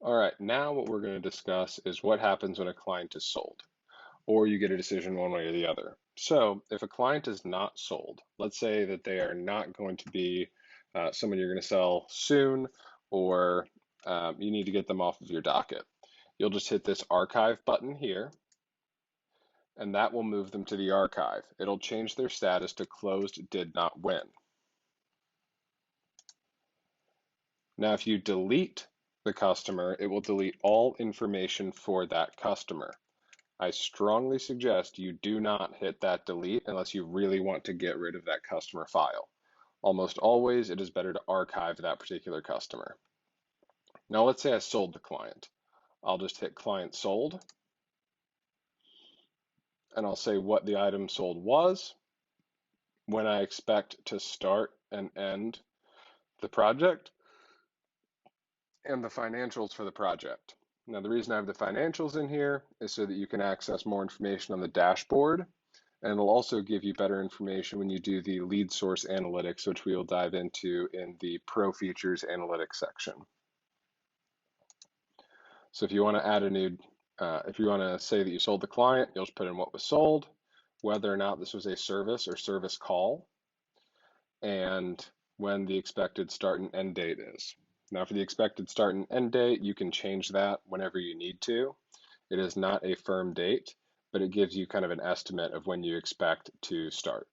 All right, now what we're going to discuss is what happens when a client is sold, or you get a decision one way or the other. So if a client is not sold, let's say that they are not going to be someone you're going to sell soon, or you need to get them off of your docket. You'll just hit this archive button here, and that will move them to the archive. It'll change their status to closed did not win. Now, if you delete the customer, it will delete all information for that customer. I strongly suggest you do not hit that delete unless you really want to get rid of that customer file. Almost always, it is better to archive that particular customer. Now, let's say I sold the client. I'll just hit client sold, and I'll say what the item sold was, when I expect to start and end the project, and the financials for the project. Now, the reason I have the financials in here is so that you can access more information on the dashboard, and it'll also give you better information when you do the lead source analytics, which we will dive into in the Pro Features Analytics section. So if you want to add a new, if you want to say that you sold the client, you'll just put in what was sold, whether or not this was a service or service call, and when the expected start and end date is. Now for the expected start and end date, you can change that whenever you need to. It is not a firm date, but it gives you kind of an estimate of when you expect to start.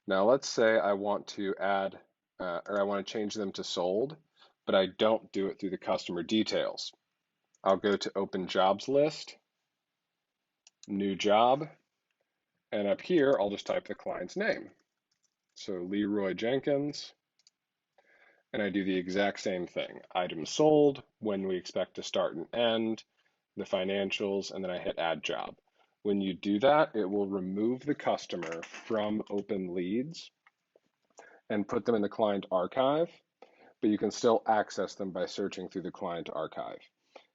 Now let's say I want to add, or I want to change them to sold, but I don't do it through the customer details. I'll go to Open Jobs List, New Job, and up here I'll just type the client's name. So Leroy Jenkins, and I do the exact same thing. Item sold, when we expect to start and end, the financials, and then I hit Add Job. When you do that, it will remove the customer from open leads and put them in the client archive, but you can still access them by searching through the client archive.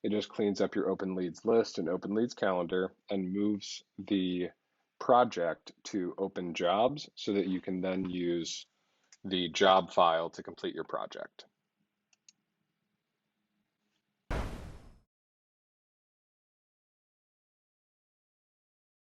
It just cleans up your open leads list and open leads calendar and moves the project to open jobs so that you can then use the job file to complete your project.